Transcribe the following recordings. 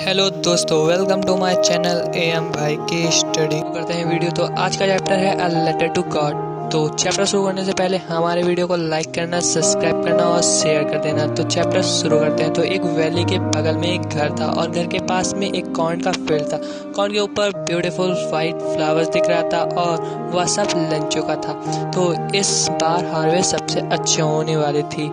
Hello दोस्तों, welcome to my channel M भाई की स्टडी। करते हैं वीडियो। तो आज का चैप्टर है अ लेटर टू गॉड। तो चैप्टर शुरू करने से पहले हमारे वीडियो को लाइक करना, सब्सक्राइब करना और शेयर कर देना। तो चैप्टर शुरू करते हैं। तो एक वैली के बगल में एक घर था और घर के पास में एक कॉर्न का फील्ड था। कॉर्न के ऊपर ब्यूटीफुल वाइट फ्लावर्स दिख रहा था और वह सब लंचों का था। तो इस बार हार्वेस्ट सबसे अच्छी होने वाली थी।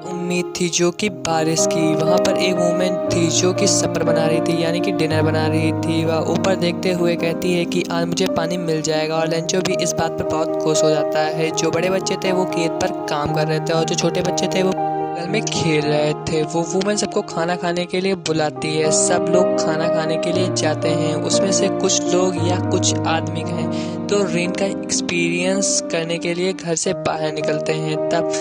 उम्मीद थी जो कि बारिश की। वहाँ पर एक वूमेन थी जो कि सपर बना रही थी, यानी कि डिनर बना रही थी। वह ऊपर देखते हुए कहती है कि आज मुझे पानी मिल जाएगा। और लंचो भी इस बात पर बहुत खुश हो जाता है। जो बड़े बच्चे थे वो खेत पर काम कर रहे थे और जो छोटे बच्चे थे वो घर में खेल रहे थे। वो वूमेन सबको खाना खाने के लिए बुलाती है। सब लोग खाना खाने के लिए जाते हैं। उसमें से कुछ लोग या कुछ आदमी हैं तो रेन का एक्सपीरियंस करने के लिए घर से बाहर निकलते हैं। तब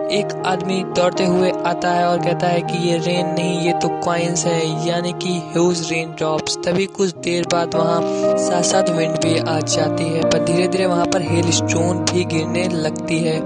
एक आदमी दौड़ते हुए आता है और कहता है कि ये रेन नहीं, ये तो कॉइन्स है, यानी कि ह्यूज रेन ड्रॉप्स। तभी कुछ देर बाद वहाँ साथ साथ विंड भी आ जाती है, पर धीरे धीरे वहाँ पर हेल स्टोन भी गिरने लगती है।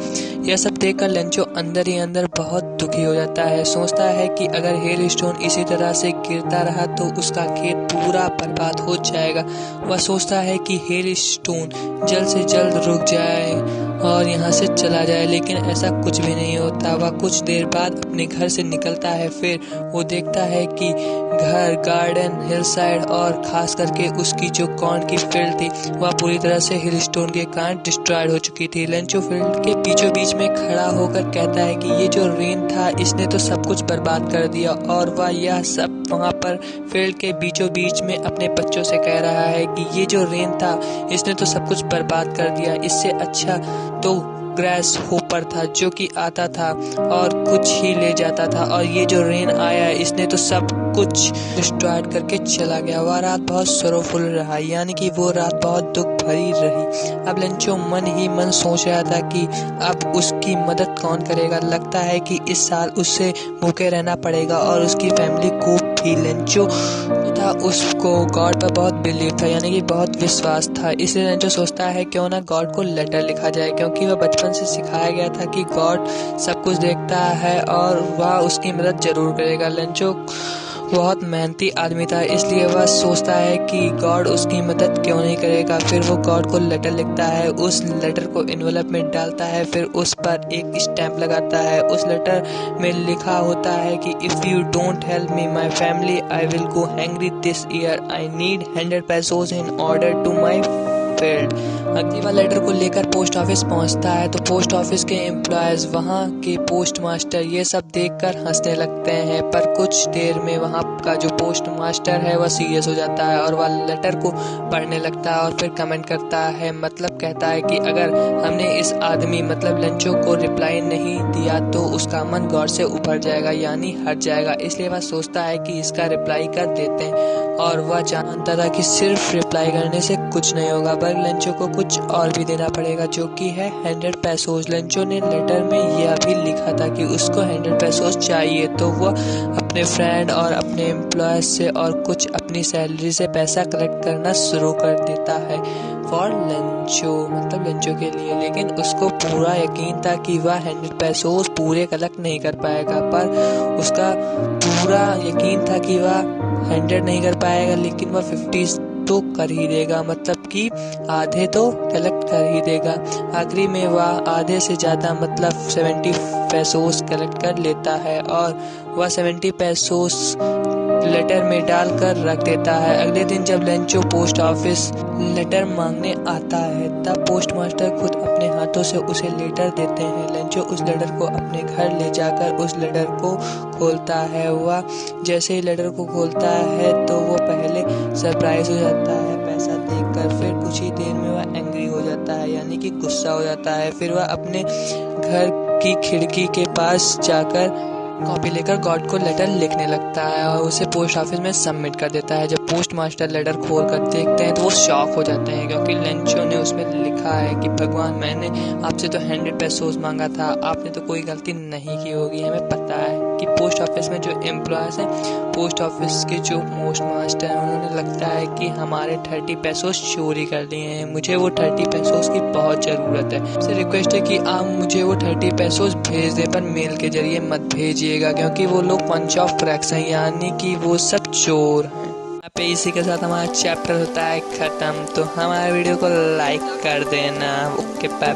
यह सब देखकर लंचो अंदर ही अंदर बहुत दुखी हो जाता है। सोचता है कि अगर हेल स्टोन इसी तरह से गिरता रहा तो उसका खेत पूरा बर्बाद हो जाएगा। वह सोचता है कि हेल स्टोन जल्द से जल्द रुक जाए और यहाँ से चला जाए, लेकिन ऐसा कुछ भी नहीं होता। वह कुछ देर बाद अपने घर से निकलता है। फिर वो देखता है कि घर, गार्डन, हिल साइड और खास करके उसकी जो कॉर्न की फील्ड थी वह पूरी तरह से हिल स्टोन के कारण डिस्ट्रॉयड हो चुकी थी। लंचो फील्ड के बीचों बीच में खड़ा होकर कहता है कि ये जो रेन था इसने तो सब कुछ बर्बाद कर दिया। और वह यह सब वहाँ पर फील्ड के बीचों बीच में अपने बच्चों से कह रहा है कि ये जो रेन था इसने तो सब कुछ बर्बाद कर दिया। इससे अच्छा तो ग्रास होपर था जो कि आता था और कुछ ही ले जाता था, और ये जो रेन आया इसने तो सब कुछ डिस्ट्रॉयड करके चला गया। वह रात बहुत सरोफुल रहा, यानी कि वो रात बहुत दुख भरी रही। अब लंचो मन ही मन सोच रहा था कि अब उसकी मदद कौन करेगा। लगता है कि इस साल उससे भूखे रहना पड़ेगा और उसकी फैमिली को भी। लंचो था, उसको गॉड पर बहुत बिलीव था, यानी कि बहुत विश्वास था। इसलिए लंचो सोचता है क्यों ना गॉड को लेटर लिखा जाए, क्योंकि वह बचपन से सिखाया गया था कि गॉड सब कुछ देखता है और वह उसकी मदद जरूर करेगा। लंचो बहुत मेहनती आदमी था, इसलिए वह सोचता है कि गॉड उसकी मदद क्यों नहीं करेगा। फिर वो गॉड को लेटर लिखता है, उस लेटर को एनवेलप में डालता है, फिर उस पर एक स्टैंप लगाता है। उस लेटर में लिखा होता है कि if you don't help me my family I will go hungry this year. I need 100 pesos in order to my field. अगली बार लेटर को लेकर पोस्ट ऑफिस पहुंचता है तो पोस्ट ऑफिस के एम्प्लॉयज, वहां के पोस्ट मास्टर ये सब देखकर हंसने लगते हैं। पर कुछ देर में वहां का जो पोस्ट मास्टर है वह सीरियस हो जाता है और वह लेटर को पढ़ने लगता है और फिर कमेंट करता है, मतलब कहता है कि अगर हमने इस आदमी मतलब लंचो को रिप्लाई नहीं दिया तो उसका मन गौर से उभर जाएगा, यानी हट जाएगा। इसलिए वह सोचता है कि इसका रिप्लाई कर देते हैं। और वह जानता था कि सिर्फ रिप्लाई करने से कुछ नहीं होगा, पर लंचो को कुछ और भी देना पड़ेगा, जो कि है 100 pesos। लंचो ने लेटर में यह भी लिखा था कि उसको 100 pesos चाहिए, तो वह अपने फ्रेंड और अपने एम्प्लॉय से और कुछ अपनी सैलरी से पैसा कलेक्ट करना शुरू कर देता है फॉर लंचो, मतलब लंचो के लिए। लेकिन उसको पूरा यकीन था कि वह 100 pesos पूरे कलेक्ट नहीं कर पाएगा, पर उसका पूरा यकीन था कि वह 100 नहीं कर पाएगा, लेकिन वह 50 तो कर ही देगा, मतलब कि आधे तो कलेक्ट कर ही देगा। आखिरी में वह आधे से ज़्यादा मतलब 70 pesos कलेक्ट कर लेता है और वह 70 pesos लेटर में डालकर रख देता है। अगले दिन जब लंचो पोस्ट ऑफिस लेटर मांगने आता है तब पोस्ट मास्टर खुद अपने हाथों से उसे लेटर देते हैं। लंचो उस लेटर को अपने घर ले जाकर उस लेटर को खोलता है। वह जैसे ही लेटर को खोलता है तो वो पहले सरप्राइज हो जाता है पैसा देखकर, फिर कुछ ही देर में वह एंग्री हो जाता है, यानी कि गुस्सा हो जाता है। फिर वह अपने घर की खिड़की के पास जाकर कॉपी लेकर गॉड को लेटर लिखने लगता है और उसे पोस्ट ऑफिस में सबमिट कर देता है। जब पोस्ट मास्टर लेटर खोल कर देखते हैं तो वो शॉक हो जाते हैं, क्योंकि लंचो ने उसमें लिखा है कि भगवान, मैंने आपसे तो 100 pesos मांगा था, आपने तो कोई गलती नहीं की होगी। हमें पता है कि पोस्ट ऑफिस में जो एम्प्लॉयज हैं, पोस्ट ऑफिस के जो पोस्ट मास्टर हैं, उन्होंने लगता है कि हमारे 30 pesos चोरी कर लिए हैं। मुझे वो 30 pesos की बहुत ज़रूरत है। आपसे रिक्वेस्ट है कि आप मुझे वो 30 pesos भेज दें, पर मेल के जरिए मत भेजिए, कीजिएगा, क्योंकि वो लोग पंच ऑफ क्रैक्स हैं, यानी कि वो सब चोर हैं। यहाँ पे इसी के साथ हमारा चैप्टर होता है ख़त्म। तो हमारे वीडियो को लाइक कर देना। Okay bye.